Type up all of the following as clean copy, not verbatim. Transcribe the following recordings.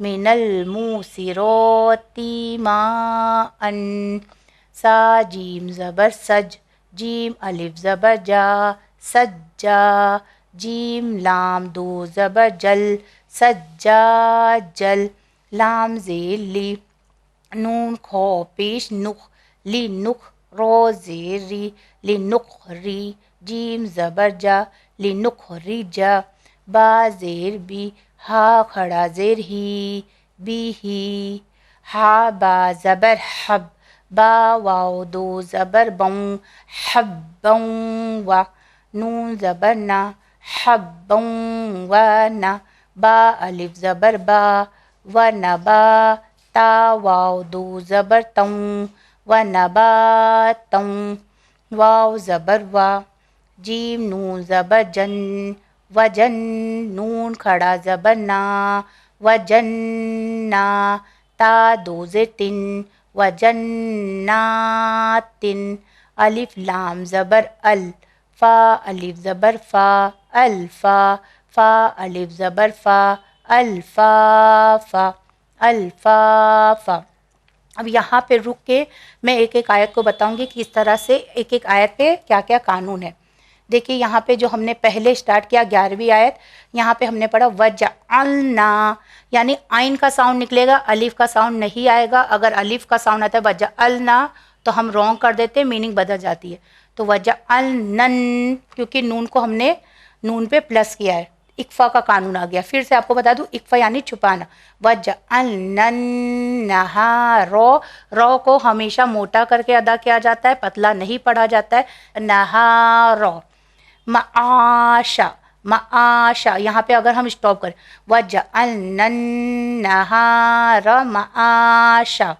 من الموسرات ماء سا جیم زبر سج جیم الف زبر جا سجا جیم لام دو زبر جل سجا جل لام زیر لی نون کھو پیش نخ لی نخ رو زیر ری لی نخ ری جیم زبر جا لی نخ ری جا با زیر بی ہا کھڑا زیر ہی بی ہی ہا با زبر حب با واو دو زبر بوں حبوں و نون زبر نا حبوں و نا با الف زبر با و نبا تا واو دو زبر توں و نباتوں واو زبر وا جیم نون زبر جن وجن نون کھڑا زبر نا وجننا تا دو زیر تن وجناتن الف لام زبر ال فا الف زبر فا الفا فا الف زبر فا الفافا الفافا. اب یہاں پہ رک کے میں ایک ایک آیت کو بتاؤں گی کہ اس طرح سے ایک ایک آیت پہ کیا کیا قانون ہے. دیکھیے یہاں پہ جو ہم نے پہلے سٹارٹ کیا 11ویں آیت، یہاں پہ ہم نے پڑھا وجعلنا، یعنی عین کا ساؤنڈ نکلے گا، الف کا ساؤنڈ نہیں آئے گا. اگر الف کا ساؤنڈ آتا ہے وجعلنا تو ہم رونگ کر دیتے، میننگ بدل جاتی ہے. تو وجعلنن کیونکہ نون کو ہم نے نون پہ پلس کیا ہے، اکفا کا قانون آ گیا. پھر سے آپ کو بتا دوں اکفا یعنی چھپانا. وجعلننہا رو کو ہمیشہ موٹا کر کے ادا کیا جاتا ہے، پتلا نہیں پڑھا جاتا ہے. نہارو معاشا معاشا، یہاں پہ اگر ہم اسٹاپ کریں وجعلنا النہار معاشا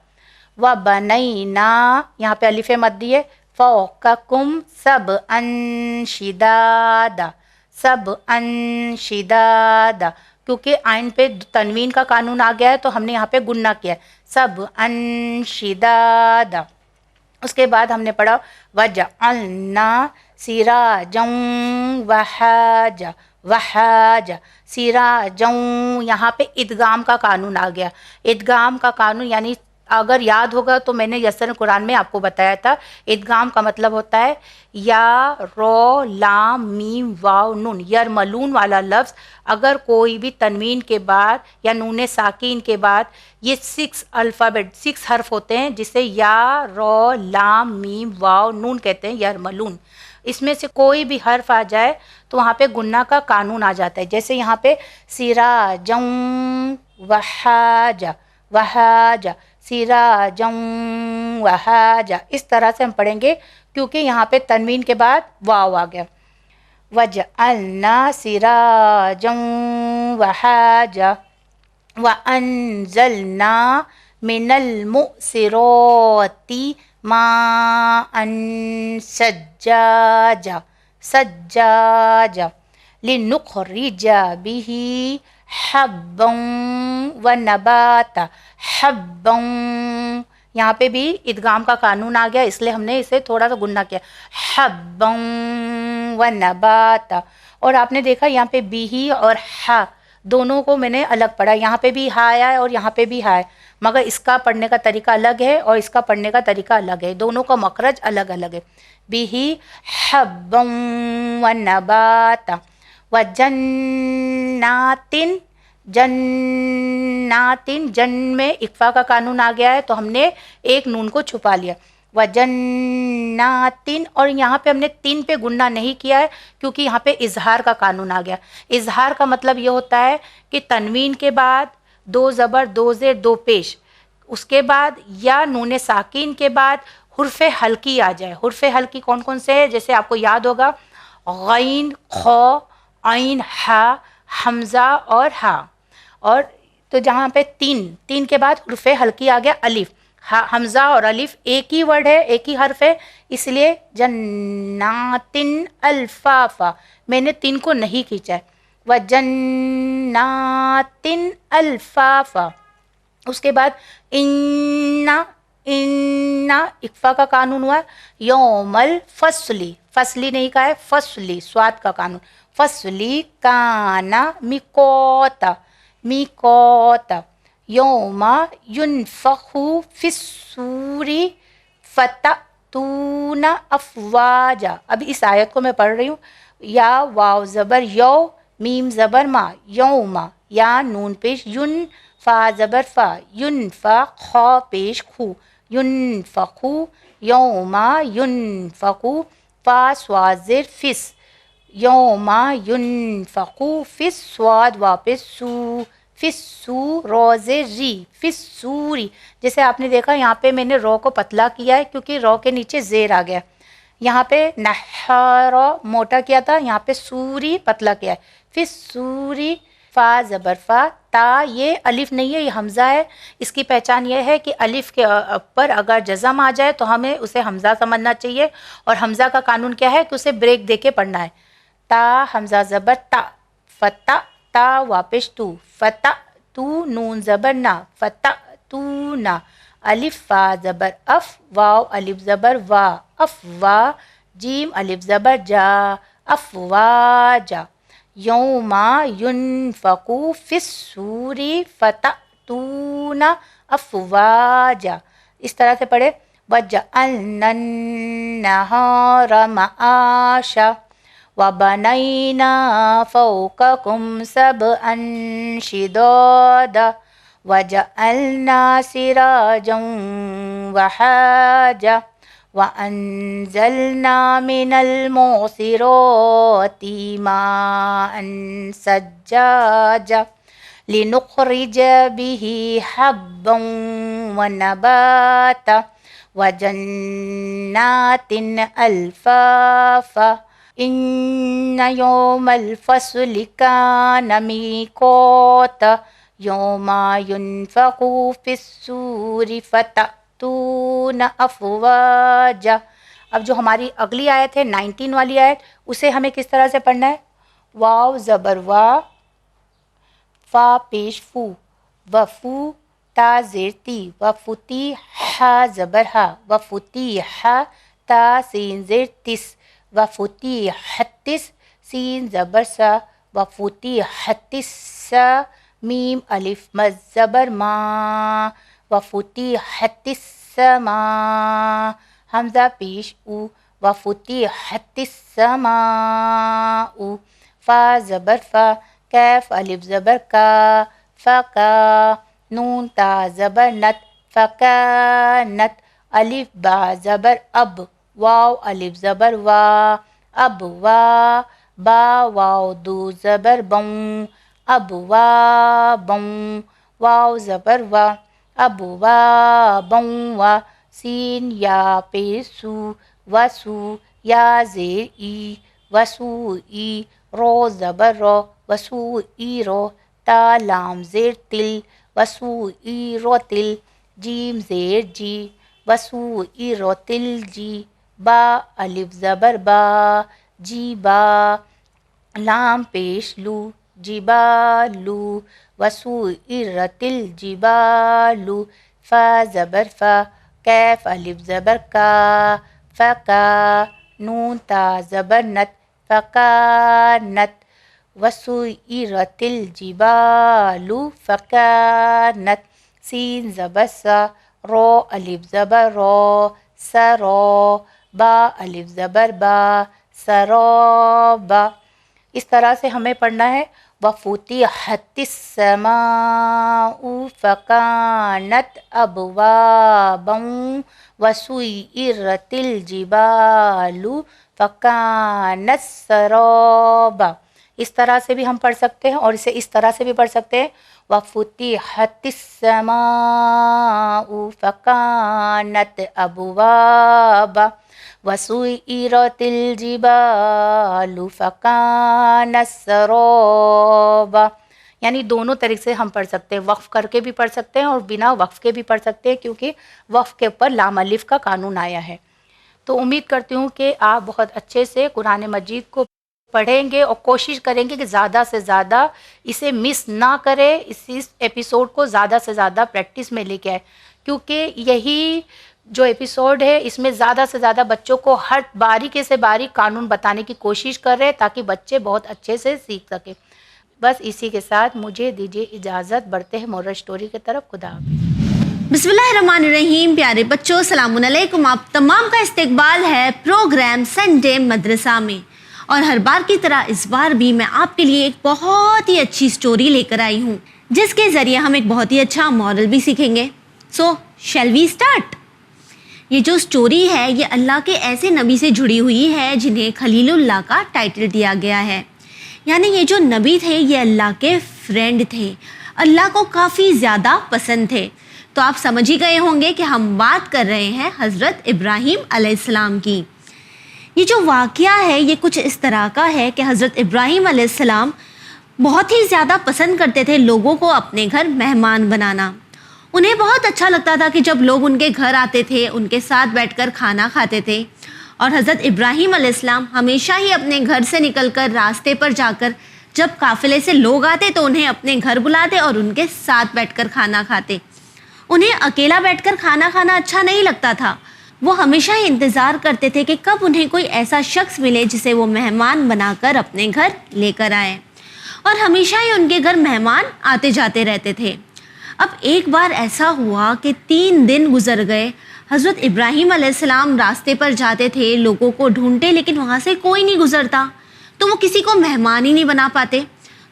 وبنینا، یہاں پہ الف مدی ہے، فوقکم سبعا شدادا سبعا شدادا، کیونکہ عین پہ تنوین کا قانون آ گیا ہے تو ہم نے یہاں پہ گننا کیا ہے سبعا شدادا. اس کے بعد ہم نے پڑھا وجعلنا سراجا وہاجا وہاجا سراجا، یہاں پہ ادغام کا قانون آ گیا. ادغام کا قانون یعنی اگر یاد ہوگا تو میں نے یسر قرآن میں آپ کو بتایا تھا، ادغام کا مطلب ہوتا ہے یا رو لام میم واو نون، یرملون والا لفظ اگر کوئی بھی تنوین کے بعد یا نون ساکین کے بعد، یہ 6 حرف ہوتے ہیں جسے یا رو لام میم واو نون کہتے ہیں، یرملون. اس میں سے کوئی بھی حرف آ جائے تو وہاں پہ گننا کا قانون آ جاتا ہے. جیسے یہاں پہ سراجا وہاجا وہاجا سراجا وہاجا، اس طرح سے ہم پڑھیں گے کیونکہ یہاں پہ تنوین کے بعد واو آ گیا. وجعلنا سراجا وہاجا وانزلنا من المؤسرات ماء سجاجا سجاجا لنخرج به حبا ونباتا حبا، یہاں پہ بھی ادغام کا قانون آ گیا، اس لیے ہم نے اسے تھوڑا سا گننا کیا حبا ونباتا. اور آپ نے دیکھا یہاں پہ بھی اور ہا دونوں کو میں نے الگ پڑھا، یہاں پہ بھی ہا آیا ہے اور یہاں پہ بھی ہا ہے، مگر اس کا پڑھنے کا طریقہ الگ ہے اور اس کا پڑھنے کا طریقہ الگ ہے، دونوں کا مخرج الگ الگ ہے. بھی حبا ونباتا وجنات جناتن، جن میں اکفا کا قانون آ گیا ہے تو ہم نے ایک نون کو چھپا لیا وجناتن، اور یہاں پہ ہم نے تین پہ گننا نہیں کیا ہے کیونکہ یہاں پہ اظہار کا قانون آ گیا. اظہار کا مطلب یہ ہوتا ہے کہ تنوین کے بعد 2 زبر 2 زیر 2 پیش، اس کے بعد یا نون ساکین کے بعد حرف حلقی آ جائے. حرف حلقی کون کون سے ہے؟ جیسے آپ کو یاد ہوگا غین خو عین ہا حمزہ اور ہا، اور تو جہاں پہ تین کے بعد حرف حلقی آ گیا الف. حمزہ اور الف ایک ہی ورڈ ہے، ایک ہی حرف ہے، اس لیے جناتن الفافا میں نے 3 کو نہیں کھینچا ہے وجناتن الفافا. اس کے بعد انا اکفا کا قانون ہوا یوم الفصلی، فصلی نہیں کہا ہے فصلی، سواد کا قانون فصلی کانا میکوتا میکوتا یوم ینفخ فی الصور فتأتون افواجا. اب اس آیت کو میں پڑھ رہی ہوں. یا واو زبر یو، میم زبر ما، یوم، یا نون پیش یون، فا زبر فا، ینفا، خا پیش خو، ینفخو، یوم ینفخو، فا سواد زیر فس، یوم ینفخو فس، سواد واپس سو، فس سو، روز ری، فس سوری. جیسے آپ نے دیکھا یہاں پہ میں نے رو کو پتلا کیا ہے کیونکہ رو کے نیچے زیر آ گیا. یہاں پہ نحارا موٹا کیا تھا، یہاں پہ سوری پتلا کیا ہے. پھر سوری، فا زبر فا، تا یہ الف نہیں ہے، یہ حمزہ ہے. اس کی پہچان یہ ہے کہ الف کے پر اگر جزم آ جائے تو ہمیں اسے حمزہ سمجھنا چاہیے، اور حمزہ کا قانون کیا ہے کہ اسے بریک دے کے پڑھنا ہے. تا حمزہ زبر تا، فتح، تا واپس تو، فتح تو، نون زبر نا، فتح تو نا، الف فا زبر اف، واو الف زبر وا، افوا، جیم الف زبر جا، افواجا. یوم ینفخ فی الصور فتأتون افواجا. اس طرح سے پڑھے. وجعلنا النہار معاشا وبنینا فوقکم سبعا شدادا وجعلنا سراجا وحاجا وأنزلنا من المعصرات ماء ثجاجا لنخرج به حبا ونباتا وجنات الفافا ان یوم الفصل کان میقاتا یوم ینفخ فی الصور فتأتون افواجا. اب جو ہماری اگلی آیت ہے 19 والی آیت، اسے ہمیں کس طرح سے پڑھنا ہے؟ واو زبر وا، فا پیش فو، وفو، تا زیر تی، وفتی، ہا زبر ہا، وفتی ہا، تا سین زیر تس، وفتی حتس، سین زبر سا، وفتی حتس سا، میم الف مز زبر ما، وفتی حتس سما، حمزہ پیش او، وفتی حتس سما او، فا زبر فا، کیف الف زبر کا، فکا، نون تا زبر نت، فکانت، الف با زبر اب، واو الف زبر وا، اب وا، با واو دو زبر بوں، اب وا بوں، واو زبر وا، اب وا بوں وا، سین یا پیسو، وسو، یا زیر ای، وسو ای، رو زبر رو، وسو ای رو، تا لام زیر تل، وسو ای رو تل، جیم زیر جی، وسو ای رو تل جی، با الف زبر با، جی با، لام پیش لو، جبالو، وسو ای رتل جبالو، فا زبر فا، کیف الف زبر کا، فکا، نون تا زبر نت، فکانت، وسیرت الجبال فکانت، سین زبر سا، رو الف زبر رو، سرو، با الف زبر با، سرابا. اس طرح سے ہمیں پڑھنا ہے. وَفُتِحَتِ السَّمَاءُ فَكَانَتْ أَبْوَابًا وَسُيِّرَتِ الْجِبَالُ فَكَانَتْ سَرَابًا. اس طرح سے بھی ہم پڑھ سکتے ہیں اور اسے اس طرح سے بھی پڑھ سکتے ہیں. وَفُتِحَتِ السَّمَاءُ فَكَانَتْ أَبْوَابًا وَسُيِّرَتِ الْجِبَالُ فَكَانَتْ سَرَابًا. یعنی دونوں طریقے سے ہم پڑھ سکتے ہیں، وقف کر کے بھی پڑھ سکتے ہیں اور بنا وقف کے بھی پڑھ سکتے ہیں، کیونکہ وقف کے اوپر لام الف کا قانون آیا ہے. تو امید کرتی ہوں کہ آپ بہت اچھے سے قرآن مجید کو پڑھیں گے اور کوشش کریں گے کہ زیادہ سے زیادہ اسے مس نہ کرے، اس ایپیسوڈ کو زیادہ سے زیادہ پریکٹس میں لے کے آئے، کیونکہ یہی جو ایپیسوڈ ہے اس میں زیادہ سے زیادہ بچوں کو ہر باریکی سے باریک قانون بتانے کی کوشش کر رہے ہیں تاکہ بچے بہت اچھے سے سیکھ سکیں. بس اسی کے ساتھ مجھے دیجیے اجازت، بڑھتے ہیں مورل اسٹوری کی طرف. خدا حافظ. بسم اللہ الرحمن الرحیم. پیارے بچوں السلام علیکم. آپ تمام کا استقبال ہے پروگرام سنڈے مدرسہ میں، اور ہر بار کی طرح اس بار بھی میں آپ کے لیے ایک بہت ہی اچھی سٹوری لے کر آئی ہوں جس کے ذریعے ہم ایک بہت ہی اچھا مورل بھی سیکھیں گے. So shall we start. یہ جو سٹوری ہے یہ اللہ کے ایسے نبی سے جڑی ہوئی ہے جنہیں خلیل اللہ کا ٹائٹل دیا گیا ہے. یعنی یہ جو نبی تھے یہ اللہ کے فرینڈ تھے، اللہ کو کافی زیادہ پسند تھے. تو آپ سمجھ ہی گئے ہوں گے کہ ہم بات کر رہے ہیں حضرت ابراہیم علیہ السلام کی. یہ جو واقعہ ہے یہ کچھ اس طرح کا ہے کہ حضرت ابراہیم علیہ السلام بہت ہی زیادہ پسند کرتے تھے لوگوں کو اپنے گھر مہمان بنانا. انہیں بہت اچھا لگتا تھا کہ جب لوگ ان کے گھر آتے تھے ان کے ساتھ بیٹھ کر کھانا کھاتے تھے. اور حضرت ابراہیم علیہ السلام ہمیشہ ہی اپنے گھر سے نکل کر راستے پر جا کر جب قافلے سے لوگ آتے تو انہیں اپنے گھر بلاتے اور ان کے ساتھ بیٹھ کر کھانا کھاتے. انہیں اکیلا بیٹھ کر کھانا کھانا اچھا نہیں لگتا تھا. وہ ہمیشہ ہی انتظار کرتے تھے کہ کب انہیں کوئی ایسا شخص ملے جسے وہ مہمان بنا کر اپنے گھر لے کر آئے. اور ہمیشہ ہی ان کے گھر مہمان آتے جاتے رہتے تھے. اب ایک بار ایسا ہوا کہ 3 دن گزر گئے. حضرت ابراہیم علیہ السلام راستے پر جاتے تھے، لوگوں کو ڈھونڈتے، لیکن وہاں سے کوئی نہیں گزرتا تو وہ کسی کو مہمان ہی نہیں بنا پاتے.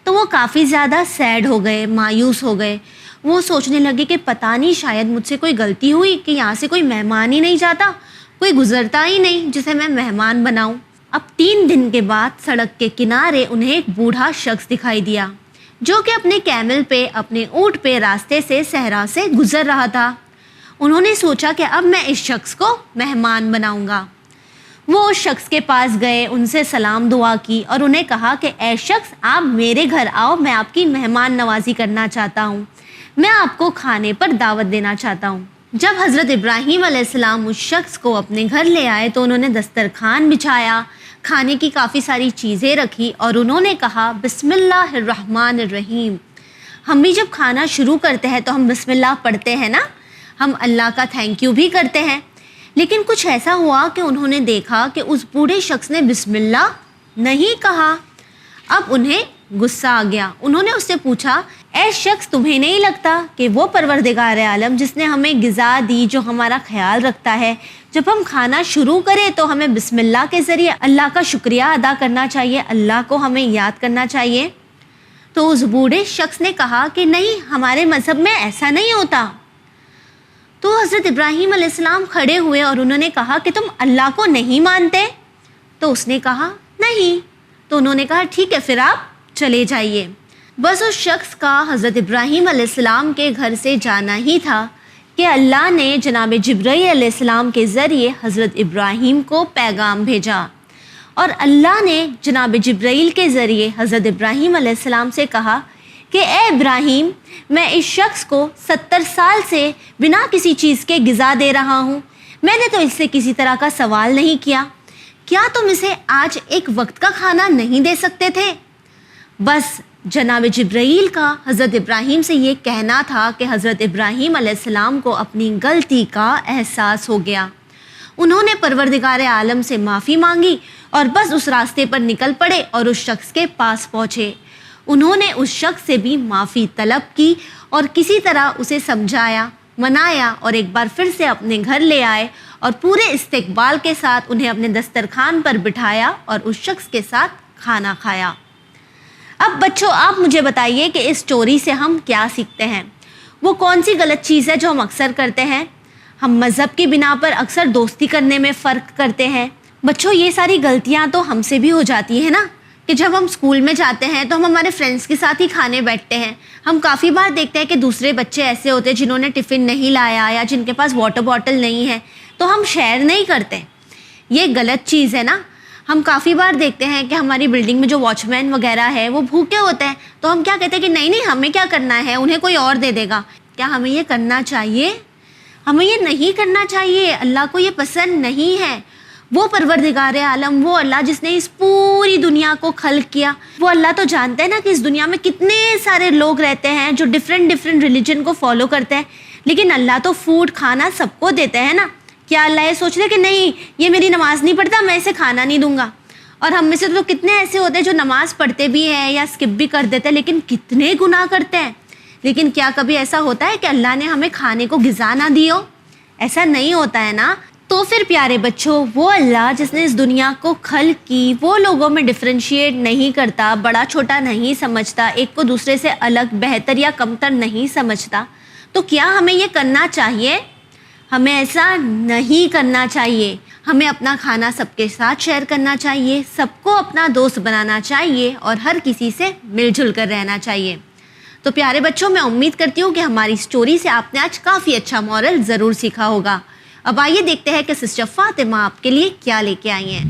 تو وہ کافی زیادہ سیڈ ہو گئے، مایوس ہو گئے. وہ سوچنے لگے کہ پتہ نہیں شاید مجھ سے کوئی غلطی ہوئی کہ یہاں سے کوئی مہمان ہی نہیں جاتا، کوئی گزرتا ہی نہیں جسے میں مہمان بناؤں. اب 3 دن کے بعد سڑک کے کنارے انہیں ایک بوڑھا شخص دکھائی دیا جو کہ اپنے کیمل پہ، اپنے اونٹ پہ راستے سے صحرا سے گزر رہا تھا. انہوں نے سوچا کہ اب میں اس شخص کو مہمان بناؤں گا. وہ اس شخص کے پاس گئے، ان سے سلام دعا کی اور انہیں کہا کہ اے شخص آپ میرے گھر آؤ، میں آپ کی مہمان نوازی کرنا چاہتا ہوں، میں آپ کو کھانے پر دعوت دینا چاہتا ہوں. جب حضرت ابراہیم علیہ السلام اس شخص کو اپنے گھر لے آئے تو انہوں نے دسترخوان بچھایا، کھانے کی کافی ساری چیزیں رکھی اور انہوں نے کہا بسم اللہ الرحمن الرحیم. ہم بھی جب کھانا شروع کرتے ہیں تو ہم بسم اللہ پڑھتے ہیں نا، ہم اللہ کا تھینک یو بھی کرتے ہیں. لیکن کچھ ایسا ہوا کہ انہوں نے دیکھا کہ اس بوڑھے شخص نے بسم اللہ نہیں کہا. اب انہیں غصہ آ گیا. انہوں نے اس سے پوچھا اے شخص تمہیں نہیں لگتا کہ وہ پروردگار عالم جس نے ہمیں غذا دی، جو ہمارا خیال رکھتا ہے، جب ہم کھانا شروع کریں تو ہمیں بسم اللہ کے ذریعے اللہ کا شکریہ ادا کرنا چاہیے، اللہ کو ہمیں یاد کرنا چاہیے. تو اس بوڑھے شخص نے کہا کہ نہیں، ہمارے مذہب میں ایسا نہیں ہوتا. تو حضرت ابراہیم علیہ السلام کھڑے ہوئے اور انہوں نے کہا کہ تم اللہ کو نہیں مانتے؟ تو اس نے کہا نہیں. تو انہوں نے کہا ٹھیک ہے پھر آپ چلے جائیے. بس اس شخص کا حضرت ابراہیم علیہ السلام کے گھر سے جانا ہی تھا کہ اللہ نے جناب جبرائیل علیہ السلام کے ذریعے حضرت ابراہیم کو پیغام بھیجا. اور اللہ نے جناب جبرائیل کے ذریعے حضرت ابراہیم علیہ السلام سے کہا کہ اے ابراہیم، میں اس شخص کو 70 سال سے بنا کسی چیز کے غذا دے رہا ہوں، میں نے تو اس سے کسی طرح کا سوال نہیں کیا، کیا تم اسے آج ایک وقت کا کھانا نہیں دے سکتے تھے؟ بس جناب جبرائیل کا حضرت ابراہیم سے یہ کہنا تھا کہ حضرت ابراہیم علیہ السلام کو اپنی غلطی کا احساس ہو گیا. انہوں نے پروردگار عالم سے معافی مانگی اور بس اس راستے پر نکل پڑے اور اس شخص کے پاس پہنچے. انہوں نے اس شخص سے بھی معافی طلب کی اور کسی طرح اسے سمجھایا، منایا اور ایک بار پھر سے اپنے گھر لے آئے اور پورے استقبال کے ساتھ انہیں اپنے دسترخوان پر بٹھایا اور اس شخص کے ساتھ کھانا کھایا. اب بچوں آپ مجھے بتائیے کہ اس سٹوری سے ہم کیا سیکھتے ہیں؟ وہ کون سی غلط چیز ہے جو ہم اکثر کرتے ہیں؟ ہم مذہب کی بنا پر اکثر دوستی کرنے میں فرق کرتے ہیں. بچوں یہ ساری غلطیاں تو ہم سے بھی ہو جاتی ہیں نا، کہ جب ہم اسکول میں جاتے ہیں تو ہم ہمارے فرینڈس کے ساتھ ہی کھانے بیٹھتے ہیں. ہم کافی بار دیکھتے ہیں کہ دوسرے بچے ایسے ہوتے ہیں جنہوں نے ٹفن نہیں لایا یا جن کے پاس واٹر باٹل نہیں ہے تو ہم شیئر نہیں کرتے. یہ غلط چیز ہے نا. ہم کافی بار دیکھتے ہیں کہ ہماری بلڈنگ میں جو واچ مین وغیرہ ہے وہ بھوکے ہوتے ہیں تو ہم کیا کہتے ہیں کہ نہیں نہیں ہمیں کیا کرنا ہے، انہیں کوئی اور دے دے گا. کیا ہمیں یہ کرنا چاہیے؟ ہمیں یہ نہیں کرنا چاہیے. اللہ کو یہ پسند نہیں ہے. وہ پروردگار عالم، وہ اللہ جس نے اس پوری دنیا کو خلق کیا، وہ اللہ تو جانتے ہیں نا کہ اس دنیا میں کتنے سارے لوگ رہتے ہیں جو ڈفرینٹ ریلیجن کو فالو کرتے ہیں، لیکن اللہ تو فوڈ کھانا سب کو دیتے ہیں نا. کیا اللہ یہ سوچ رہے کہ نہیں یہ میری نماز نہیں پڑھتا میں اسے کھانا نہیں دوں گا؟ اور ہم میں سے تو کتنے ایسے ہوتے ہیں جو نماز پڑھتے بھی ہیں یا اسکپ بھی کر دیتے ہیں، لیکن کتنے گناہ کرتے ہیں. لیکن کیا کبھی ایسا ہوتا ہے کہ اللہ نے ہمیں کھانے کو غذا نہ دی ہو؟ ایسا نہیں ہوتا ہے نا. تو پھر پیارے بچوں، وہ اللہ جس نے اس دنیا کو خلق کی، وہ لوگوں میں ڈفرینشیٹ نہیں کرتا، بڑا چھوٹا نہیں سمجھتا، ایک کو دوسرے سے الگ، بہتر یا کمتر نہیں سمجھتا. تو کیا ہمیں یہ کرنا چاہیے؟ ہمیں ایسا نہیں کرنا چاہیے. ہمیں اپنا کھانا سب کے ساتھ شیئر کرنا چاہیے، سب کو اپنا دوست بنانا چاہیے اور ہر کسی سے مل جل کر رہنا چاہیے. تو پیارے بچوں، میں امید کرتی ہوں کہ ہماری اسٹوری سے آپ نے آج کافی اچھا مورل ضرور سیکھا ہوگا. اب آئیے دیکھتے ہیں کہ سسٹر فاطمہ آپ کے لیے کیا لے کے آئی ہیں.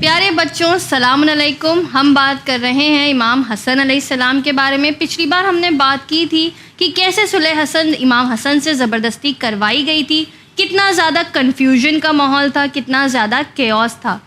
پیارے بچوں، السلام علیکم. ہم بات کر رہے ہیں امام حسن علیہ السلام کے بارے میں. پچھلی بار ہم نے بات کی تھی کہ کیسے صلح حسن امام حسن سے زبردستی کروائی گئی تھی، کتنا زیادہ کنفیوژن کا ماحول تھا، کتنا زیادہ کیوس تھا.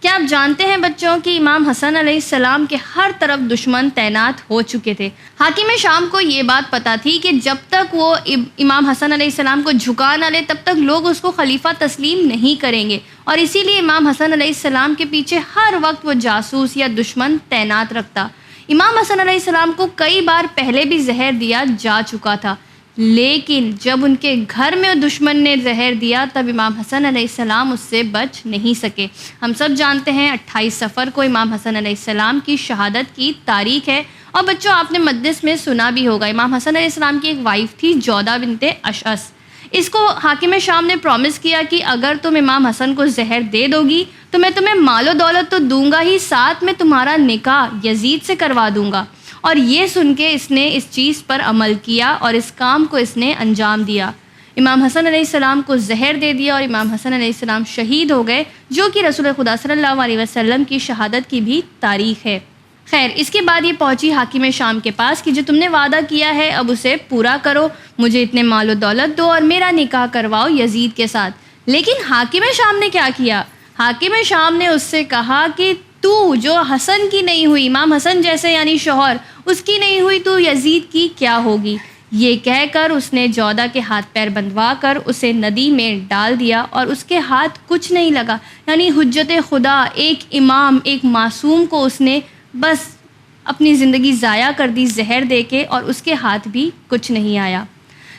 کیا آپ جانتے ہیں بچوں کہ امام حسن علیہ السلام کے ہر طرف دشمن تعینات ہو چکے تھے. حاکم شام کو یہ بات پتہ تھی کہ جب تک وہ امام حسن علیہ السلام کو جھکا نہ لے تب تک لوگ اس کو خلیفہ تسلیم نہیں کریں گے، اور اسی لیے امام حسن علیہ السلام کے پیچھے ہر وقت وہ جاسوس یا دشمن تعینات رکھتا. امام حسن علیہ السلام کو کئی بار پہلے بھی زہر دیا جا چکا تھا، لیکن جب ان کے گھر میں دشمن نے زہر دیا تب امام حسن علیہ السلام اس سے بچ نہیں سکے. ہم سب جانتے ہیں 28 صفر کو امام حسن علیہ السلام کی شہادت کی تاریخ ہے. اور بچوں، آپ نے مجلس میں سنا بھی ہوگا، امام حسن علیہ السلام کی ایک وائف تھی جودہ بنت اشعث. اس کو حاکم شام نے پرومس کیا کہ اگر تم امام حسن کو زہر دے دو گی تو میں تمہیں مال و دولت تو دوں گا ہی، ساتھ میں تمہارا نکاح یزید سے کروا دوں گا. اور یہ سن کے اس نے اس چیز پر عمل کیا اور اس کام کو اس نے انجام دیا. امام حسن علیہ السلام کو زہر دے دیا اور امام حسن علیہ السلام شہید ہو گئے، جو کہ رسول خدا صلی اللہ علیہ وسلم کی شہادت کی بھی تاریخ ہے. خیر، اس کے بعد یہ پہنچی حاکم شام کے پاس کہ جو تم نے وعدہ کیا ہے اب اسے پورا کرو، مجھے اتنے مال و دولت دو اور میرا نکاح کرواؤ یزید کے ساتھ. لیکن حاکم شام نے کیا کیا؟ حاکم شام نے اس سے کہا کہ تو جو حسن کی نہیں ہوئی، امام حسن جیسے یعنی شوہر، اس کی نہیں ہوئی تو یزید کی کیا ہوگی؟ یہ کہہ کر اس نے جودہ کے ہاتھ پیر بندھوا کر اسے ندی میں ڈال دیا اور اس کے ہاتھ کچھ نہیں لگا. یعنی حجت خدا، ایک امام، ایک معصوم کو اس نے بس اپنی زندگی ضائع کر دی زہر دے کے، اور اس کے ہاتھ بھی کچھ نہیں آیا.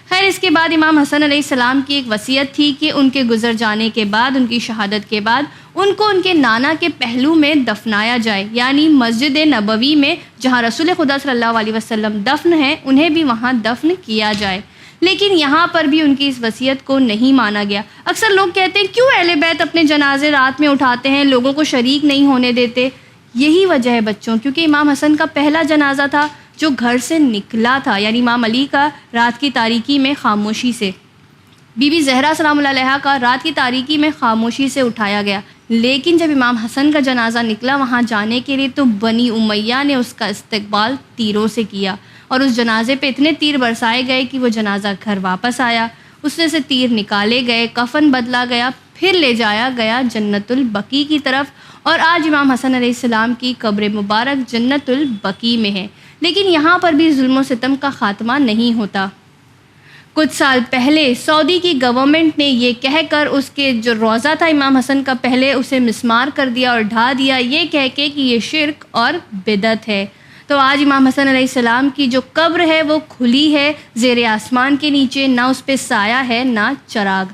خیر، اس کے بعد امام حسن علیہ السلام کی ایک وصیت تھی کہ ان کے گزر جانے کے بعد، ان کی شہادت کے بعد، ان کو ان کے نانا کے پہلو میں دفنایا جائے، یعنی مسجد نبوی میں جہاں رسول خدا صلی اللہ علیہ وسلم دفن ہیں انہیں بھی وہاں دفن کیا جائے. لیکن یہاں پر بھی ان کی اس وصیت کو نہیں مانا گیا. اکثر لوگ کہتے ہیں کیوں اہل بیت اپنے جنازے رات میں اٹھاتے ہیں، لوگوں کو شریک نہیں ہونے دیتے؟ یہی وجہ ہے بچوں، کیونکہ امام حسن کا پہلا جنازہ تھا جو گھر سے نکلا تھا، یعنی امام علی کا رات کی تاریکی میں خاموشی سے، بی بی زہرا سلام اللہ علیہا کا رات کی تاریکی میں خاموشی سے اٹھایا گیا. لیکن جب امام حسن کا جنازہ نکلا وہاں جانے کے لیے تو بنی امیہ نے اس کا استقبال تیروں سے کیا، اور اس جنازے پہ اتنے تیر برسائے گئے کہ وہ جنازہ گھر واپس آیا. اس میں سے تیر نکالے گئے، کفن بدلا گیا، پھر لے جایا گیا جنت البقیع کی طرف، اور آج امام حسن علیہ السلام کی قبر مبارک جنت البقیع میں ہے. لیکن یہاں پر بھی ظلم و ستم کا خاتمہ نہیں ہوتا. کچھ سال پہلے سعودی کی گورنمنٹ نے یہ کہہ کر اس کے جو روضہ تھا امام حسن کا پہلے اسے مسمار کر دیا اور ڈھا دیا، یہ کہہ کے کہ یہ شرک اور بدعت ہے. تو آج امام حسن علیہ السلام کی جو قبر ہے وہ کھلی ہے زیر آسمان کے نیچے، نہ اس پہ سایہ ہے نہ چراغ.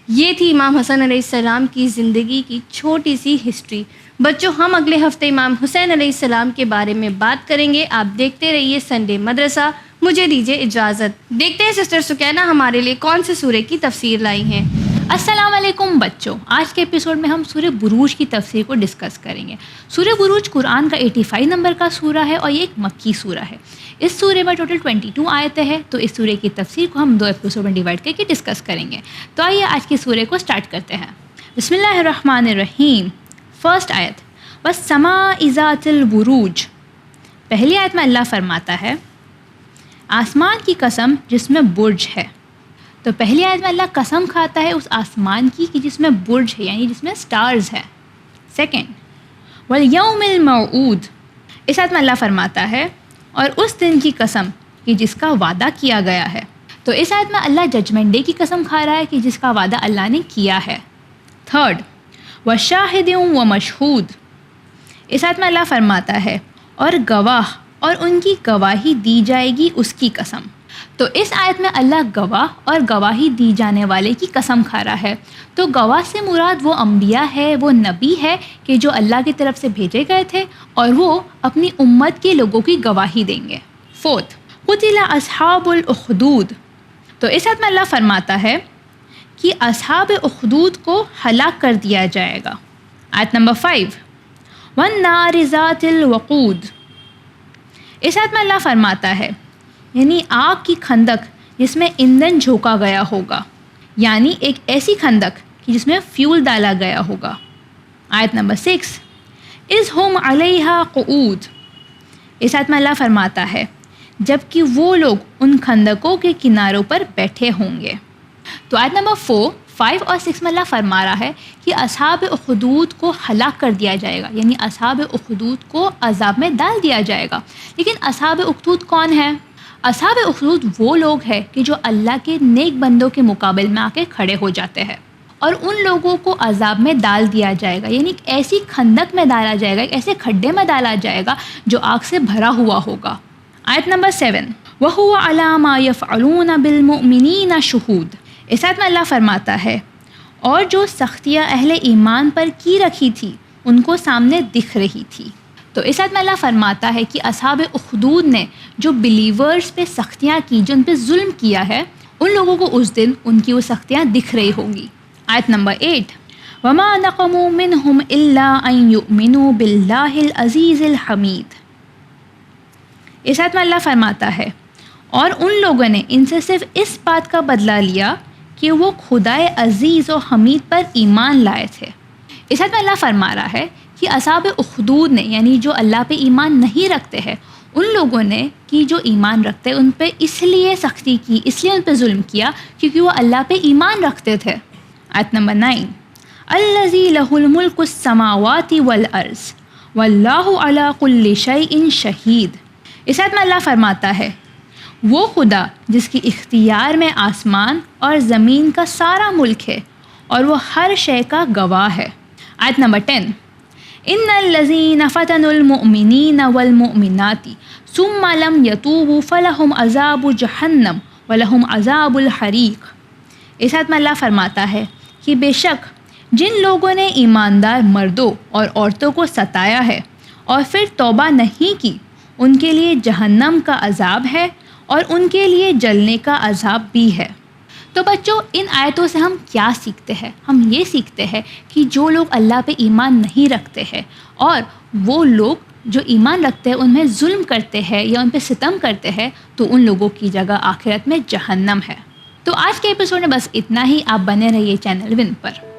یہ تھی امام حسن علیہ السلام کی زندگی کی چھوٹی سی ہسٹری. بچوں، ہم اگلے ہفتے امام حسین علیہ السلام کے بارے میں بات کریں گے. آپ دیکھتے رہیے سنڈے مدرسہ. مجھے دیجیے اجازت. دیکھتے ہیں سسٹر سکینہ ہمارے لیے کون سے سورے کی تفسیر لائی ہیں. السلام علیکم بچوں، آج کے ایپیسوڈ میں ہم سورہ بروج کی تفسیر کو ڈسکس کریں گے. سورہ بروج قرآن کا 85 نمبر کا سورہ ہے اور یہ ایک مکی سورہ ہے. اس سورے میں ٹوٹل 22 آیتیں ہیں، تو اس سورے کی تفسیر کو ہم 2 ایپیسوڈ میں ڈیوائڈ کر کے ڈسکس کریں گے. تو آئیے آج کے سورے کو سٹارٹ کرتے ہیں. بسم اللہ الرحمن الرحیم. فرسٹ آیت، والسماء ذات البروج. پہلی آیت میں اللہ فرماتا ہے آسمان کی قسم جس میں برج ہے. تو پہلی آیت میں اللہ قسم کھاتا ہے اس آسمان کی کہ جس میں برج ہے، یعنی جس میں سٹارز ہے. Second, volume الموعود. اس آیت میں اللہ فرماتا ہے اور اس دن کی قسم کہ جس کا وعدہ کیا گیا ہے. تو اس آیت میں اللہ ججمنٹ ڈے کی قسم کھا رہا ہے کہ جس کا وعدہ اللہ نے کیا ہے. تھرڈ، وشاہد ومشہود. اس آیت میں اللہ فرماتا ہے اور گواہ اور ان کی گواہی دی جائے گی اس کی قسم. تو اس آیت میں اللہ گواہ اور گواہی دی جانے والے کی قسم کھا رہا ہے. تو گواہ سے مراد وہ انبیاء ہے، وہ نبی ہے کہ جو اللہ کی طرف سے بھیجے گئے تھے اور وہ اپنی امت کے لوگوں کی گواہی دیں گے. 4 قتل اصحاب الاخدود. تو اس آیت میں اللہ فرماتا ہے کہ اصحاب اخدود کو ہلاک کر دیا جائے گا. آیت نمبر 5 والنار ذات الوقود. اس آیت میں اللہ فرماتا ہے یعنی آگ کی خندق جس میں ایندھن جھونکا گیا ہوگا، یعنی ایک ایسی خندق کہ جس میں فیول ڈالا گیا ہوگا. آیت نمبر 6 اذ ہم علیہا قعود. اس آیت میں اللہ فرماتا ہے جب کہ وہ لوگ ان خندقوں کے کناروں پر بیٹھے ہوں گے. تو آیت نمبر 4 5 اور 6 میں اللہ فرما رہا ہے کہ اصحاب اخدود کو ہلاک کر دیا جائے گا، یعنی اصحاب اخدود کو عذاب میں ڈال دیا جائے گا. لیکن اصحاب اخدود کون ہے؟ اصحاب اخدود وہ لوگ ہیں کہ جو اللہ کے نیک بندوں کے مقابل میں آ کے کھڑے ہو جاتے ہیں، اور ان لوگوں کو عذاب میں ڈال دیا جائے گا، یعنی ایک ایسی خندق میں ڈالا جائے گا، ایک ایسے کھڈے میں ڈالا جائے گا جو آگ سے بھرا ہوا ہوگا. آیت نمبر 7 وَهُوَ عَلَىٰ مَا يَفْعَلُونَ بِالْمُؤْمِنِينَ شُهُودٌ. اس آیت میں اللہ فرماتا ہے اور جو سختیاں اہل ایمان پر کی رکھی تھی ان کو سامنے دکھ رہی تھی. تو اس آیت میں اللہ فرماتا ہے کہ اصحاب اخدود نے جو بلیورز پہ سختیاں کی، جو ان پہ ظلم کیا ہے، ان لوگوں کو اس دن ان کی وہ سختیاں دکھ رہی ہوں گی. آیت نمبر 8 وَمَا نَقَمُوا مِنْهُمْ إِلَّا أَن يُؤْمِنُوا بِاللَّهِ الْعَزِيزِ الْحَمِيدِ. اس آیت میں اللہ فرماتا ہے اور ان لوگوں نے ان سے صرف اس بات کا بدلہ لیا کہ وہ خدائے عزیز و حمید پر ایمان لائے تھے. اس آیت میں اللہ فرما رہا ہے کہ اصحاب اخدود نے، یعنی جو اللہ پہ ایمان نہیں رکھتے ہیں، ان لوگوں نے کہ جو ایمان رکھتے ہیں ان پہ اس لیے سختی کی، اس لیے ان پہ ظلم کیا کیونکہ وہ اللہ پہ ایمان رکھتے تھے. آیت نمبر 9 الذی لہ الملک السماوات والارض واللہ علی کل شیء شہید. اس آیت میں اللہ فرماتا ہے وہ خدا جس کی اختیار میں آسمان اور زمین کا سارا ملک ہے اور وہ ہر شے کا گواہ ہے. آیت نمبر 10 ان الذین فتنوا المؤمنین والمؤمنات ثم لم یتوبوا فلہم عذاب جہنم ولہم عذاب الحریق. اس آیت میں اللہ فرماتا ہے کہ بے شک جن لوگوں نے ایماندار مردوں اور عورتوں کو ستایا ہے اور پھر توبہ نہیں کی، ان کے لیے جہنم کا عذاب ہے اور ان کے لیے جلنے کا عذاب بھی ہے. تو بچوں ان آیتوں سے ہم کیا سیکھتے ہیں؟ ہم یہ سیکھتے ہیں کہ جو لوگ اللہ پہ ایمان نہیں رکھتے ہیں اور وہ لوگ جو ایمان رکھتے ہیں ان میں ظلم کرتے ہیں یا ان پہ ستم کرتے ہیں، تو ان لوگوں کی جگہ آخرت میں جہنم ہے. تو آج کے ایپیسوڈ میں بس اتنا ہی. آپ بنے رہیے چینل ون پر.